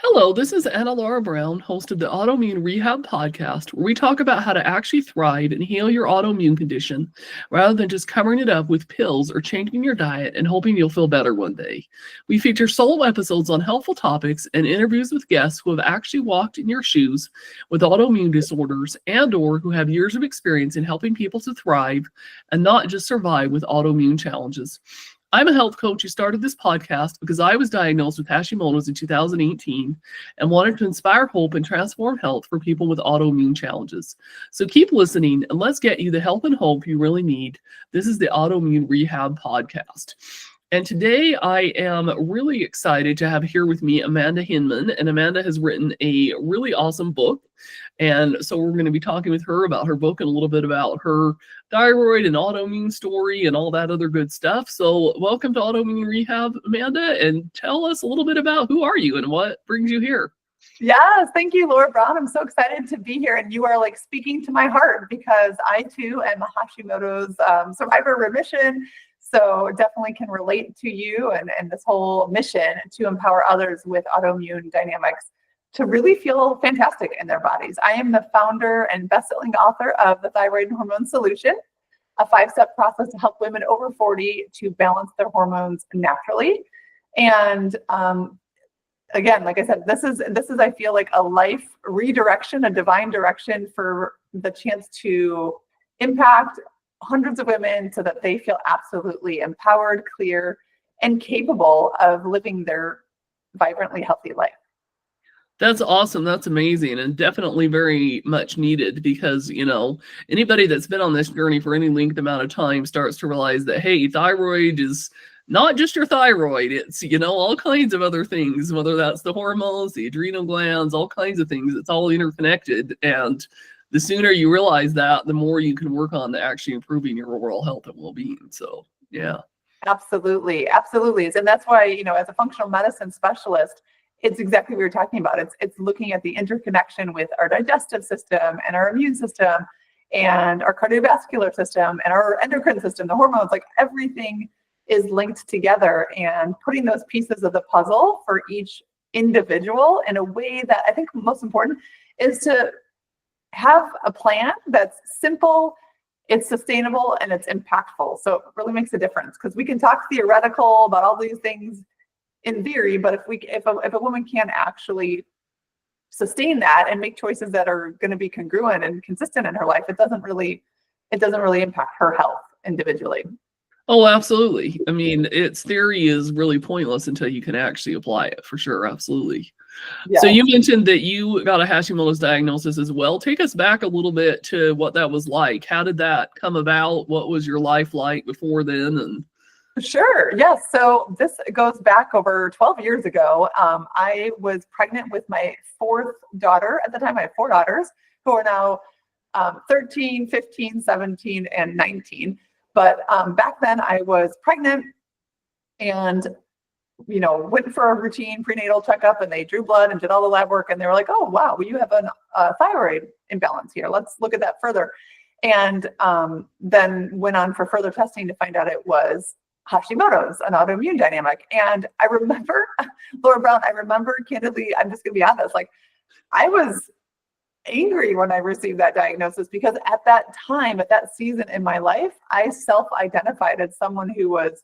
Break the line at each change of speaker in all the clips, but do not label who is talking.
Hello, this is Anna Laura Brown, host of the Autoimmune Rehab Podcast, where we talk about how to actually thrive and heal your autoimmune condition rather than just covering it up with pills or changing your diet and hoping you'll feel better one day. We feature solo episodes on helpful topics and interviews with guests who have actually walked in your shoes with autoimmune disorders and/or who have years of experience in helping people to thrive and not just survive with autoimmune challenges. I'm a health coach who started this podcast because I was diagnosed with Hashimoto's in 2018 and wanted to inspire hope and transform health for people with autoimmune challenges. So keep listening and let's get you the help and hope you really need. This is the Autoimmune Rehab Podcast. And today I am really excited to have here with me Amanda Hinman. And Amanda has written a really awesome book. And so we're going to be talking with her about her book and a little bit about her thyroid and autoimmune story and all that other good stuff. So welcome to Autoimmune Rehab, Amanda, and tell us a little bit about who are you and what brings you here.
Yes, thank you, Laura Brown. I'm so excited to be here, and you are like speaking to my heart because I too am a Hashimoto's survivor remission. So definitely can relate to you and this whole mission to empower others with autoimmune dynamics to really feel fantastic in their bodies. I am the founder and best-selling author of the Thyroid Hormone Solution, a 5-step process to help women over 40 to balance their hormones naturally. And again, like I said, this is I feel like a life redirection, a divine direction for the chance to impact hundreds of women so that they feel absolutely empowered, clear, and capable of living their vibrantly healthy life.
That's awesome. That's amazing, and definitely very much needed because, anybody that's been on this journey for any length amount of time starts to realize that, hey, thyroid is not just your thyroid. It's, all kinds of other things, whether that's the hormones, the adrenal glands, all kinds of things. It's all interconnected. And the sooner you realize that, the more you can work on actually improving your overall health and well-being. So, yeah.
Absolutely. Absolutely. And that's why, as a functional medicine specialist, it's exactly what you're talking about. It's looking at the interconnection with our digestive system and our immune system and our cardiovascular system and our endocrine system, the hormones, like everything is linked together, and putting those pieces of the puzzle for each individual in a way that I think most important is to have a plan that's simple, it's sustainable, and it's impactful. So it really makes a difference because we can talk theoretical about all these things in theory, but if a woman can't actually sustain that and make choices that are going to be congruent and consistent in her life, it doesn't really impact her health individually.
Oh, absolutely. I mean, its theory is really pointless until you can actually apply it, for sure. Absolutely. Yeah. So you mentioned that you got a Hashimoto's diagnosis as well. Take us back a little bit to what that was like. How did that come about? What was your life like before then? And
Sure. Yes. So this goes back over 12 years ago. I was pregnant with my 4th daughter. At the time, I had 4 daughters who are now 13, 15, 17, and 19. But back then I was pregnant and, went for a routine prenatal checkup, and they drew blood and did all the lab work. And they were like, oh, wow, well, you have a thyroid imbalance here. Let's look at that further. And then went on for further testing to find out it was Hashimoto's, an autoimmune dynamic. And I remember, Laura Brown, candidly, I'm just going to be honest, like I was angry when I received that diagnosis because at that time, at that season in my life, I self-identified as someone who was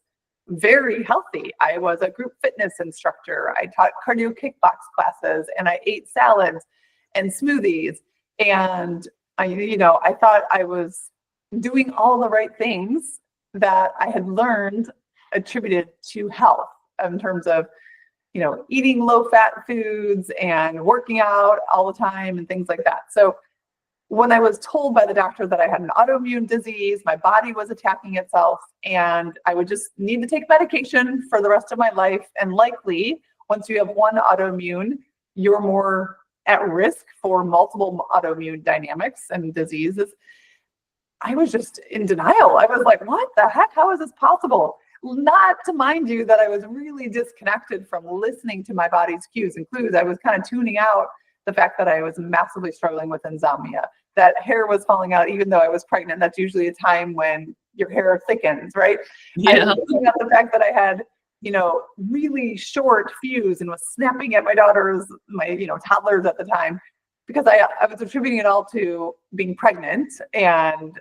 very healthy. I was a group fitness instructor. I taught cardio kickbox classes, and I ate salads and smoothies. And I thought I was doing all the right things that I had learned attributed to health in terms of, eating low-fat foods and working out all the time and things like that. So when I was told by the doctor that I had an autoimmune disease, my body was attacking itself, and I would just need to take medication for the rest of my life. And likely, once you have one autoimmune, you're more at risk for multiple autoimmune dynamics and diseases. I was just in denial. I was like, what the heck? How is this possible? Not to mind you that I was really disconnected from listening to my body's cues and clues. I was kind of tuning out the fact that I was massively struggling with insomnia, that hair was falling out even though I was pregnant. That's usually a time when your hair thickens, right?
Yeah.
I was tuning out the fact that I had really short fuse and was snapping at my toddlers at the time, because I was attributing it all to being pregnant and,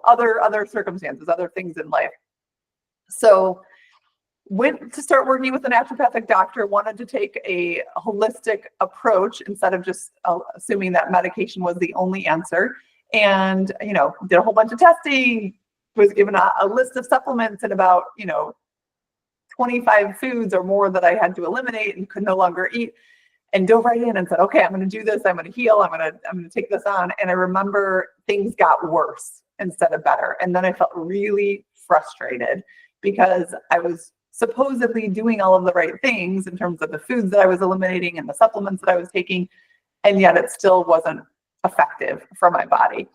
other circumstances, other things in life. So went to start working with a naturopathic doctor, wanted to take a holistic approach instead of just assuming that medication was the only answer. And, did a whole bunch of testing, was given a list of supplements and about, 25 foods or more that I had to eliminate and could no longer eat, and dove right in and said, okay, I'm going to do this. I'm going to heal. I'm going to take this on. And I remember things got worse instead of better. And then I felt really frustrated because I was supposedly doing all of the right things in terms of the foods that I was eliminating and the supplements that I was taking, and yet it still wasn't effective for my body.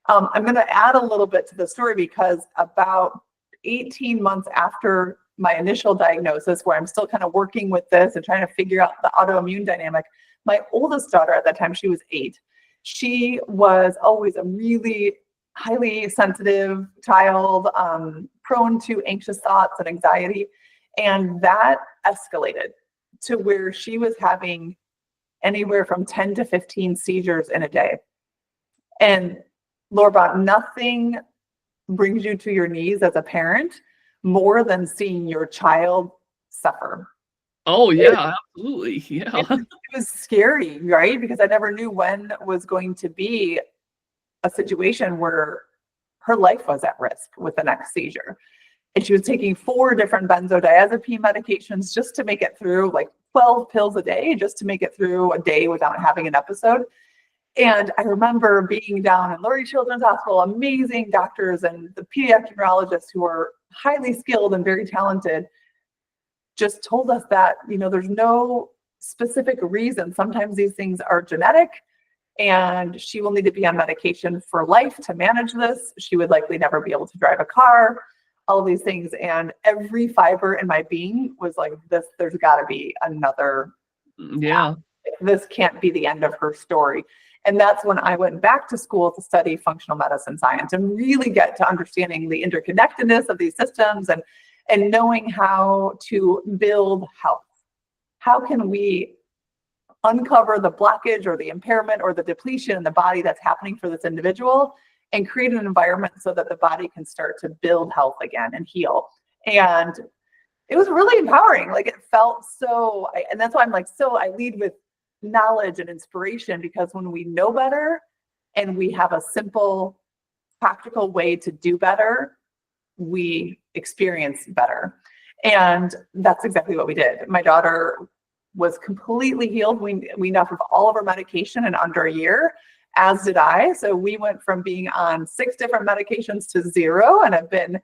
I'm going to add a little bit to the story, because about 18 months after my initial diagnosis, where I'm still kind of working with this and trying to figure out the autoimmune dynamic, my oldest daughter at that time, she was 8. She was always a really highly sensitive child, prone to anxious thoughts and anxiety. And that escalated to where she was having anywhere from 10 to 15 seizures in a day. And Laura, nothing brings you to your knees as a parent more than seeing your child suffer.
Oh yeah, absolutely. Yeah.
It was scary, right? Because I never knew when was going to be a situation where her life was at risk with the next seizure. And she was taking 4 different benzodiazepine medications just to make it through, like 12 pills a day, just to make it through a day without having an episode. And I remember being down in Lurie Children's Hospital, amazing doctors and the pediatric neurologists who are highly skilled and very talented, just told us that, there's no specific reason. Sometimes these things are genetic, and she will need to be on medication for life to manage this. She would likely never be able to drive a car, all of these things. And every fiber in my being was like, there's got to be another.
Yeah.
This can't be the end of her story. And that's when I went back to school to study functional medicine science and really get to understanding the interconnectedness of these systems and knowing how to build health. How can we uncover the blockage or the impairment or the depletion in the body that's happening for this individual and create an environment so that the body can start to build health again and heal? And it was really empowering. Like, it felt so, and that's why I'm like, I lead with knowledge and inspiration, because when we know better and we have a simple, practical way to do better, we experience better. And that's exactly what we did. My daughter was completely healed. We weaned off of all of her medication in under a year, as did I. So we went from being on 6 different medications to 0, and I've been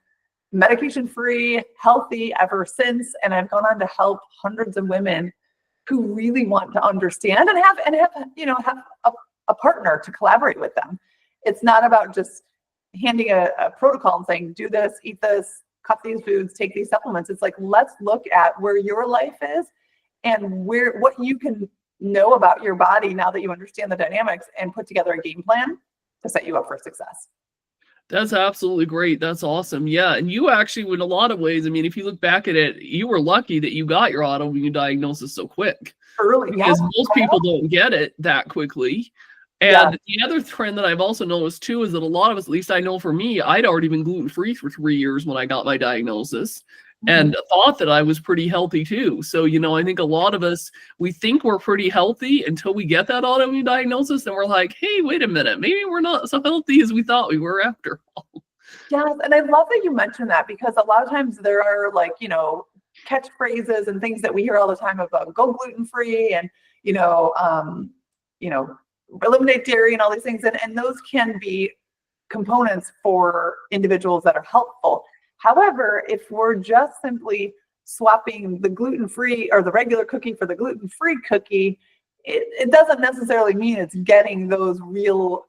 medication-free, healthy ever since. And I've gone on to help hundreds of women who really want to understand and have a partner to collaborate with them. It's not about just handing a protocol and saying, do this, eat this, cut these foods, take these supplements. It's like, let's look at where your life is and what you can know about your body now that you understand the dynamics, and put together a game plan to set you up for success.
That's absolutely great. That's awesome. Yeah. And you actually, in a lot of ways, if you look back at it, you were lucky that you got your autoimmune diagnosis so quick.
Early,
because most people don't get it that quickly. And the other trend that I've also noticed too is that a lot of us, at least I know for me, I'd already been gluten-free for 3 years when I got my diagnosis, and thought that I was pretty healthy too. So, I think a lot of us, we think we're pretty healthy until we get that autoimmune diagnosis, and we're like, hey, wait a minute, maybe we're not so healthy as we thought we were after all.
Yes, and I love that you mentioned that, because a lot of times there are catchphrases and things that we hear all the time about go gluten-free and, eliminate dairy and all these things. And those can be components for individuals that are helpful. However, if we're just simply swapping the gluten-free or the regular cookie for the gluten-free cookie, it doesn't necessarily mean it's getting those real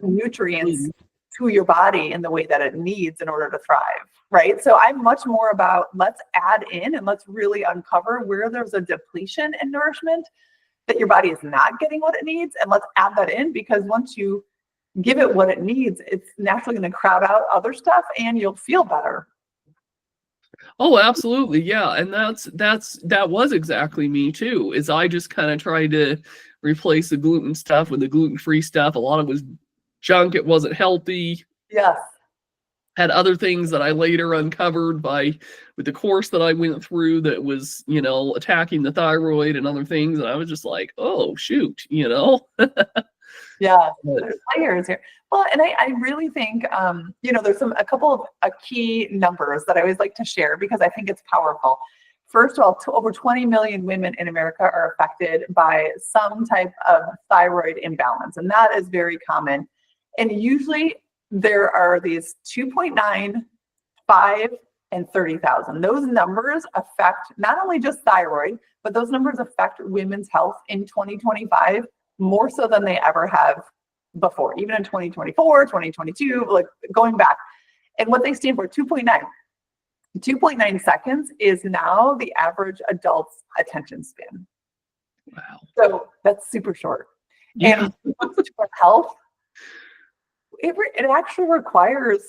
nutrients to your body in the way that it needs in order to thrive, right? So I'm much more about, let's add in and let's really uncover where there's a depletion in nourishment, that your body is not getting what it needs, and let's add that in, because once you give it what it needs, it's naturally going to crowd out other stuff and you'll feel better.
Oh, absolutely. Yeah. And that was exactly me too, is I just kind of tried to replace the gluten stuff with the gluten-free stuff. A lot of it was junk. It wasn't healthy.
Yes.
Had other things that I later uncovered with the course that I went through that was, attacking the thyroid and other things. And I was just like, oh shoot,
Yeah,
But
there's layers here. Well, and I really think, there's a couple of key numbers that I always like to share because I think it's powerful. First of all, over 20 million women in America are affected by some type of thyroid imbalance, and that is very common. And usually there are these 2.9, 5, and 30,000. Those numbers affect not only just thyroid, but those numbers affect women's health in 2025 more so than they ever have before, even in 2024, 2022, like going back. And what they stand for, 2.9. 2.9 seconds is now the average adult's attention span.
wow.
So that's super short.
Yeah.
And when it comes to our health, it actually requires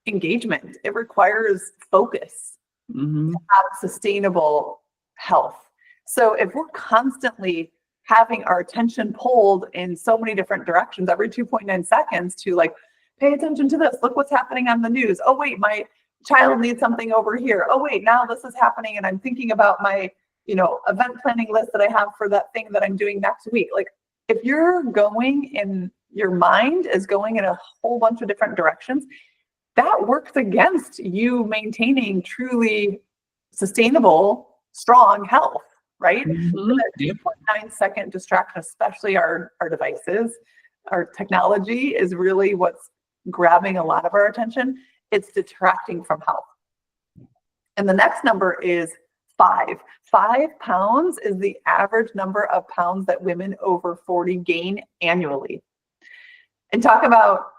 engagement. It requires focus
Hmm.
to have sustainable health. So if we're constantly having our attention pulled in so many different directions every 2.9 seconds to like, pay attention to this, look what's happening on the news. Oh, wait, my child needs something over here. Oh, wait, now this is happening. And I'm thinking about my, event planning list that I have for that thing that I'm doing next week. Like if you're going in, your mind is going in a whole bunch of different directions, that works against you maintaining truly sustainable, strong health, right? So
Hmm.
that 2.9-second distraction, especially our devices, our technology is really what's grabbing a lot of our attention. It's detracting from health. And the next number is 5. 5 pounds is the average number of pounds that women over 40 gain annually. And talk about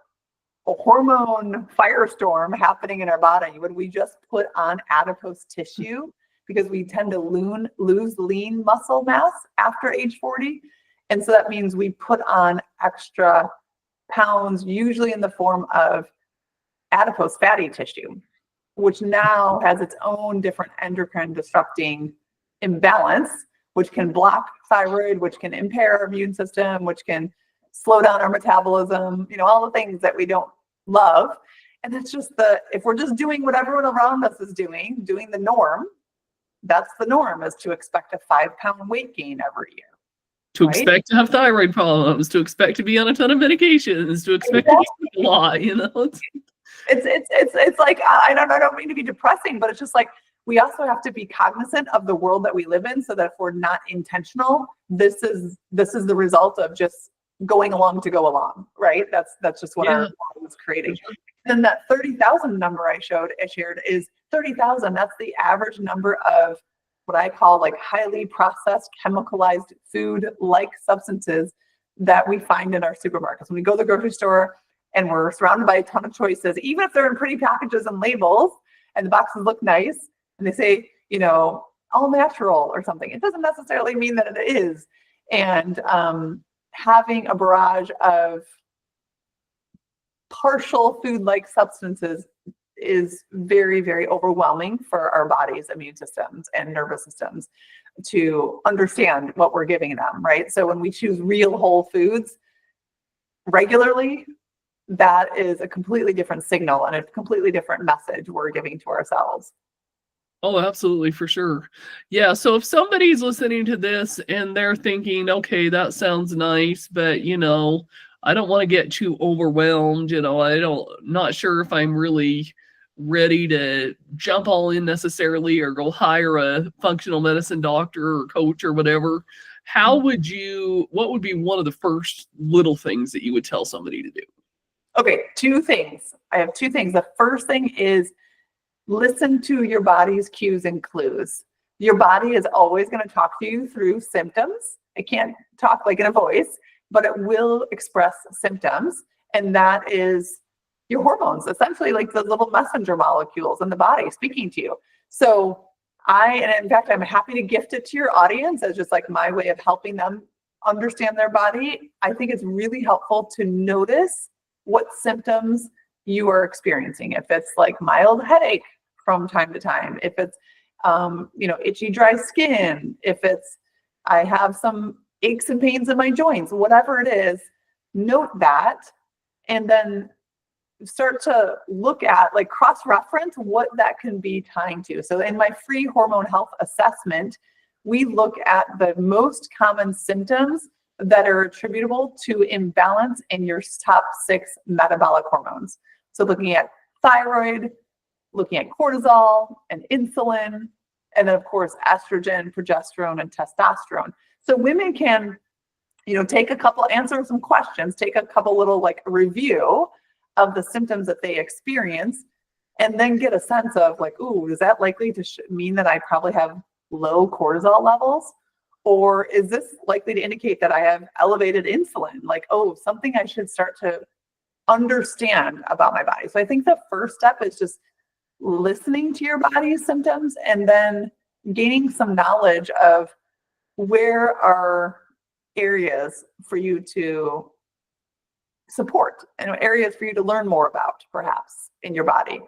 a hormone firestorm happening in our body when we just put on adipose tissue, because we tend to lose lean muscle mass after age 40. And so that means we put on extra pounds, usually in the form of adipose fatty tissue, which now has its own different endocrine disrupting imbalance, which can block thyroid, which can impair our immune system, which can slow down our metabolism, all the things that we don't love. And that's just if we're just doing what everyone around us is doing the norm, that's the norm, is to expect a 5-pound weight gain every year.
To
Right?
expect to have thyroid problems, to expect to be on a ton of medications, to expect to eat a lot,
It's like, I don't mean to be depressing, but it's just like, we also have to be cognizant of the world that we live in, so that if we're not intentional, this is the result of just going along to go along, right? That's just what our world is creating. Then that 30,000 number I shared is 30,000. That's the average number of what I call like highly processed, chemicalized food-like substances that we find in our supermarkets. When we go to the grocery store and we're surrounded by a ton of choices, even if they're in pretty packages and labels and the boxes look nice and they say, all natural or something, it doesn't necessarily mean that it is. And having a barrage of partial food-like substances is very, very overwhelming for our body's immune systems and nervous systems to understand what we're giving them, right? So when we choose real whole foods regularly, that is a completely different signal and a completely different message we're giving to ourselves.
Oh, absolutely, for sure. Yeah, so if somebody's listening to this and they're thinking, okay, that sounds nice, but I don't want to get too overwhelmed, not sure if I'm really ready to jump all in necessarily or go hire a functional medicine doctor or coach or whatever, what would be one of the first little things that you would tell somebody to do?
Okay, 2 things. I have 2 things. The first thing is listen to your body's cues and clues. Your body is always going to talk to you through symptoms. It can't talk like in a voice, but it will express symptoms. And that is your hormones, essentially like the little messenger molecules in the body speaking to you. So and in fact, I'm happy to gift it to your audience as just like my way of helping them understand their body. I think it's really helpful to notice what symptoms you are experiencing. If it's like mild headache from time to time, if it's, itchy, dry skin, if it's, I have some aches and pains in my joints, whatever it is, note that, and then start to look at, like, cross-reference what that can be tying to. So in my free hormone health assessment, we look at the most common symptoms that are attributable to imbalance in your top 6 metabolic hormones. So looking at thyroid, looking at cortisol and insulin, and then of course estrogen, progesterone, and testosterone. So women can, take a couple, answer some questions, take a couple little like review of the symptoms that they experience, and then get a sense of like, ooh, is that likely to mean that I probably have low cortisol levels? Or is this likely to indicate that I have elevated insulin? Like, oh, something I should start to understand about my body. So I think the first step is just listening to your body's symptoms and then gaining some knowledge of where are areas for you to support and areas for you to learn more about, perhaps, in your body.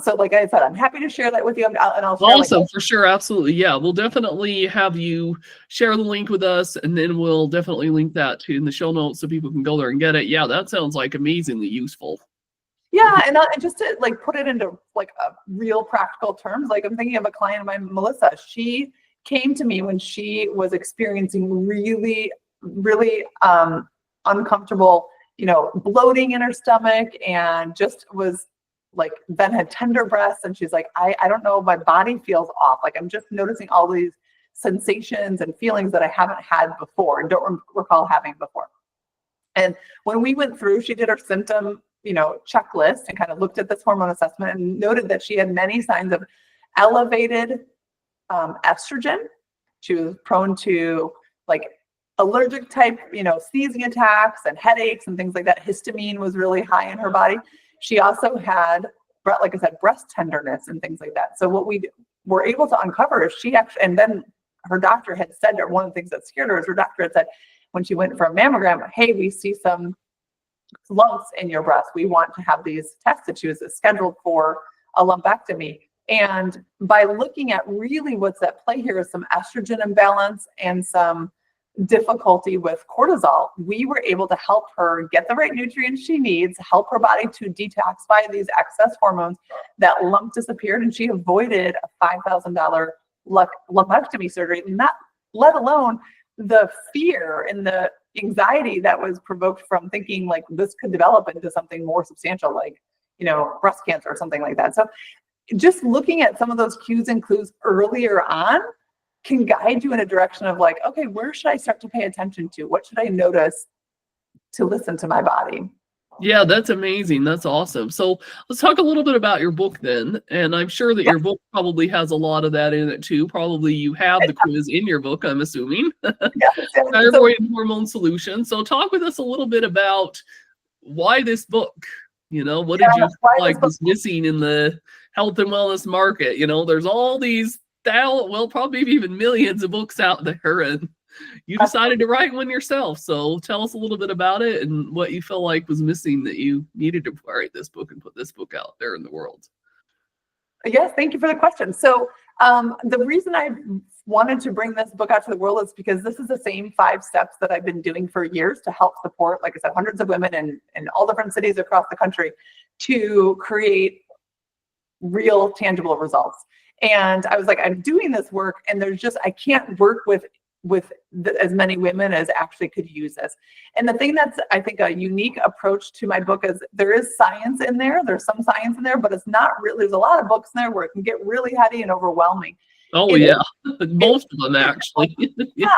So like I said, I'm happy to share that with you, and I'll share
Awesome, for sure, absolutely. Yeah, we'll definitely have you share the link with us, and then we'll definitely link that to in the show notes so people can go there and get it. Yeah, that sounds like amazingly useful.
Yeah, and just to like put it into like a real practical terms, like I'm thinking of a client of mine, Melissa. She came to me when she was experiencing really, really uncomfortable, bloating in her stomach, and just was like, then had tender breasts, and she's like, I don't know, my body feels off. Like I'm just noticing all these sensations and feelings that I haven't had before and don't recall having before. And when we went through, she did her symptom, checklist and kind of looked at this hormone assessment and noted that she had many signs of elevated estrogen. She was prone to like allergic type, sneezing attacks and headaches and things like that. Histamine was really high in her body. She also had, like I said, breast tenderness and things like that. So what we were able to uncover is she actually, and then her doctor had said to her, one of the things that scared her is her doctor had said, when she went for a mammogram, hey, we see some lumps in your breast. We want to have these tested. She was scheduled for a lumpectomy. And by looking at really what's at play here is some estrogen imbalance and some difficulty with cortisol, we were able to help her get the right nutrients she needs, help her body to detoxify these excess hormones. That lump disappeared, and she avoided a $5,000 lumpectomy surgery. Not let alone the fear and the anxiety that was provoked from thinking like this could develop into something more substantial, like, breast cancer or something like that. So just looking at some of those cues and clues earlier on can guide you in a direction of like, okay, where should I start to pay attention to? What should I notice to listen to my body?
Yeah, that's amazing. That's awesome. So let's talk a little bit about your book then. And I'm sure that your book probably has a lot of that in it too. Probably you have the quiz in your book, I'm assuming. Thyroid Hormone Solution. So talk with us a little bit about why this book. What did you feel like was missing in the health and wellness market? There's all these probably even millions of books out there, and you decided to write one yourself. So tell us a little bit about it and what you feel like was missing that you needed to write this book and put this book out there in the world.
Yes, thank you for the question. So the reason I wanted to bring this book out to the world is because this is the same 5 steps that I've been doing for years to help support, like I said, hundreds of women in all different cities across the country to create real tangible results. And I was like, I'm doing this work, and I can't work with as many women as actually could use this. And the thing that's, I think, a unique approach to my book is there is science in there. There's some science in there, but it's not really, there's a lot of books in there where it can get really heady and overwhelming.
Oh, yeah. Most of them, actually.
Yeah,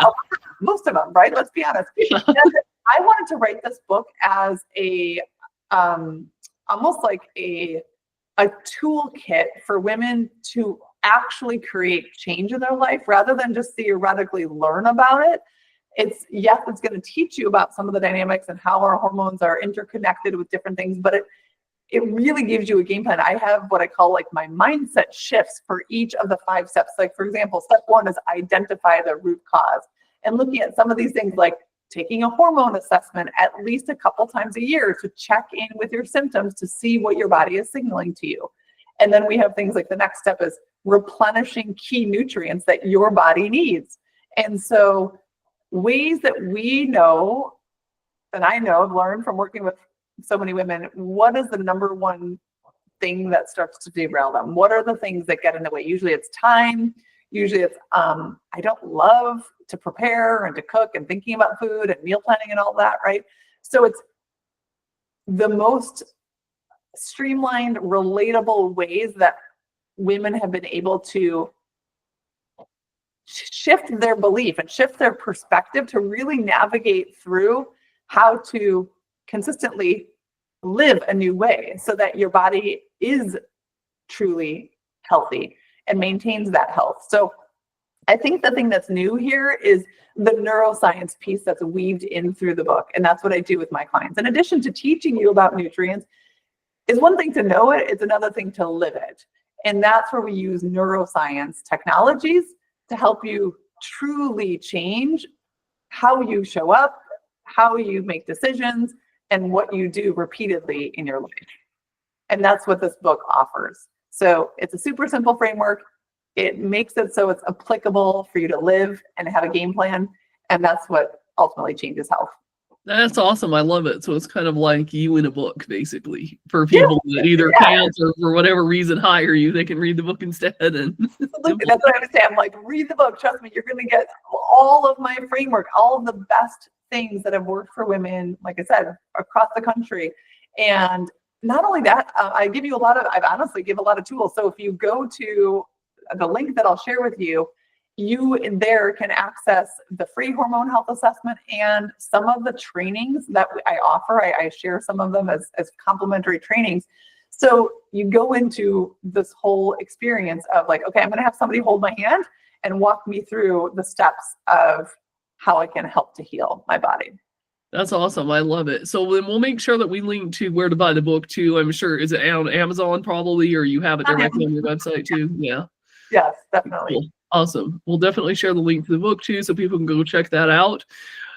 most of them, right? Let's be honest. I wanted to write this book as a, almost like a toolkit for women to actually create change in their life rather than just theoretically learn about it. It's going to teach you about some of the dynamics and how our hormones are interconnected with different things, but it really gives you a game plan. I have what I call like my mindset shifts for each of the 5 steps. Like, for example, step 1 is identify the root cause, and looking at some of these things like taking a hormone assessment at least a couple times a year to check in with your symptoms to see what your body is signaling to you. And then we have things like the next step is replenishing key nutrients that your body needs. And so ways that we know, and I know, I've learned from working with so many women, what is the number one thing that starts to derail them? What are the things that get in the way? Usually it's time. Usually it's, I don't love to prepare and to cook and thinking about food and meal planning and all that, right? So it's the most streamlined, relatable ways that women have been able to shift their belief and shift their perspective to really navigate through how to consistently live a new way so that your body is truly healthy and maintains that health. So I think the thing that's new here is the neuroscience piece that's weaved in through the book. And that's what I do with my clients. In addition to teaching you about nutrients, it's one thing to know it, it's another thing to live it. And that's where we use neuroscience technologies to help you truly change how you show up, how you make decisions, and what you do repeatedly in your life. And that's what this book offers. So it's a super simple framework. It makes it so it's applicable for you to live and have a game plan. And that's what ultimately changes health.
That's awesome. I love it. So it's kind of like you in a book, basically, for people that either can't or for whatever reason hire you, they can read the book instead. And
absolutely. That's what I would say. I'm like, read the book. Trust me, you're going to get all of my framework, all of the best things that have worked for women, like I said, across the country. And not only that, I honestly give a lot of tools. So if you go to the link that I'll share with you, you in there can access the free hormone health assessment and some of the trainings that I offer. I share some of them as complimentary trainings. So you go into this whole experience of like, okay, I'm going to have somebody hold my hand and walk me through the steps of how I can help to heal my body.
That's awesome. I love it. So then we'll make sure that we link to where to buy the book too. I'm sure, is it on Amazon probably, or you have it directly on your website too? Yeah.
Yes, definitely.
Cool. Awesome. We'll definitely share the link to the book too, so people can go check that out.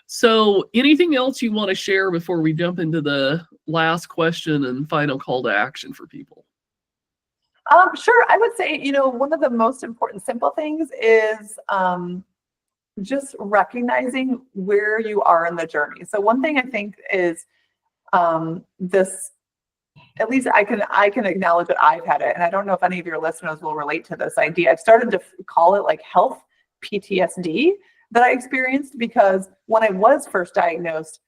So anything else you want to share before we jump into the last question and final call to action for people?
Sure. I would say, one of the most important simple things is just recognizing where you are in the journey. So one thing I think is this, at least I can acknowledge that I've had it. And I don't know if any of your listeners will relate to this idea. I've started to call it like health PTSD that I experienced, because when I was first diagnosed,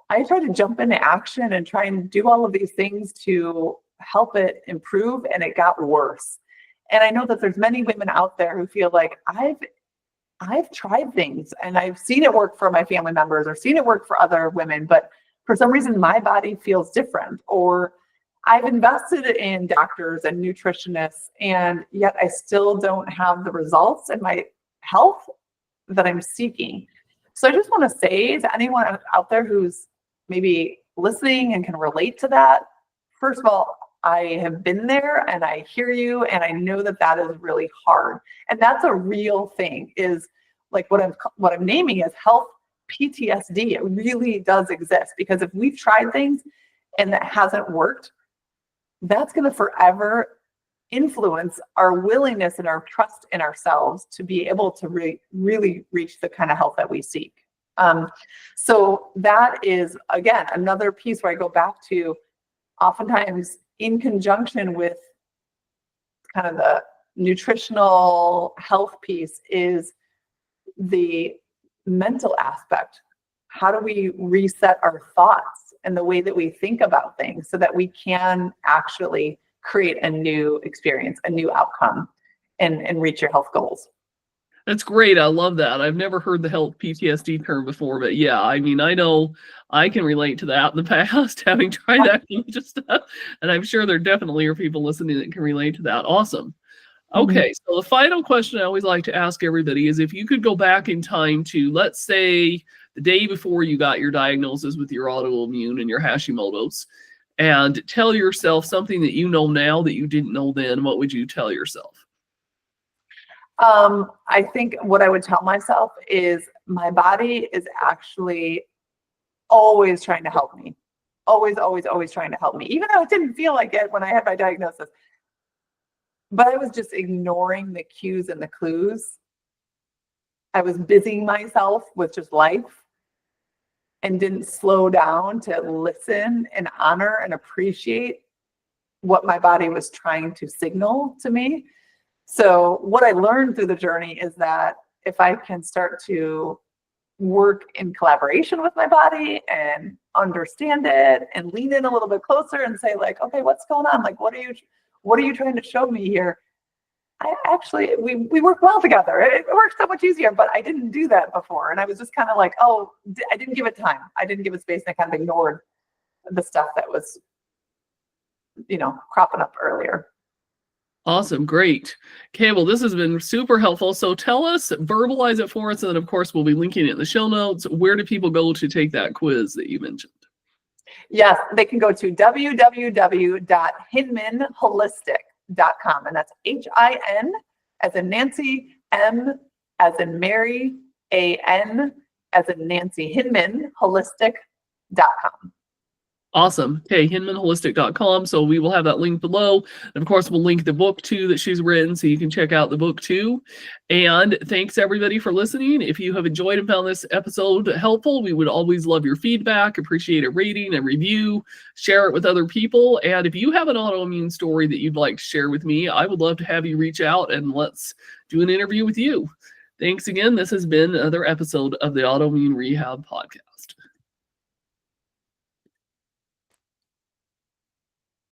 I tried to jump into action and try and do all of these things to help it improve, and it got worse. And I know that there's many women out there who feel like I've tried things and I've seen it work for my family members or seen it work for other women, but for some reason my body feels different, or I've invested in doctors and nutritionists, and yet I still don't have the results in my health that I'm seeking. So I just want to say to anyone out there who's maybe listening and can relate to that, first of all, I have been there and I hear you, and I know that that is really hard. And that's a real thing, is like what I'm naming is health PTSD. It really does exist, because if we've tried things and that hasn't worked, that's going to forever influence our willingness and our trust in ourselves to be able to really reach the kind of health that we seek. So that is, again, another piece where I go back to, oftentimes in conjunction with kind of the nutritional health piece, is the mental aspect. How do we reset our thoughts and the way that we think about things so that we can actually create a new experience, a new outcome, and reach your health goals?
That's great. I love that. I've never heard the health PTSD term before, but yeah, I mean, I know I can relate to that in the past, having tried that kind of stuff. And I'm sure there definitely are people listening that can relate to that. Awesome. Okay, so the final question I always like to ask everybody is, if you could go back in time to, let's say, the day before you got your diagnosis with your autoimmune and your Hashimoto's, and tell yourself something that you know now that you didn't know then, what would you tell yourself?
I think what I would tell myself is my body is actually always trying to help me. Always, always, always trying to help me. Even though it didn't feel like it when I had my diagnosis, but I was just ignoring the cues and the clues. I was busying myself with just life and didn't slow down to listen and honor and appreciate what my body was trying to signal to me. So what I learned through the journey is that if I can start to work in collaboration with my body and understand it and lean in a little bit closer and say like, okay, what's going on? Like, what are you trying to show me here? We work well together. It works so much easier, but I didn't do that before. And I was just kind of like, oh, I didn't give it time. I didn't give it space. And I kind of ignored the stuff that was, cropping up earlier.
Awesome. Great. Okay. Well, this has been super helpful. So tell us, verbalize it for us. And then of course, we'll be linking it in the show notes. Where do people go to take that quiz that you mentioned?
Yes, they can go to www.hinmanholistic.com. And that's HIN as in Nancy, M as in Mary, AN as in Nancy, hinmanholistic.com.
Awesome. Okay, hinmanholistic.com. So we will have that link below. And of course, we'll link the book too that she's written, so you can check out the book too. And thanks everybody for listening. If you have enjoyed and found this episode helpful, we would always love your feedback, appreciate a rating, a review, share it with other people. And if you have an autoimmune story that you'd like to share with me, I would love to have you reach out and let's do an interview with you. Thanks again. This has been another episode of the Autoimmune Rehab Podcast.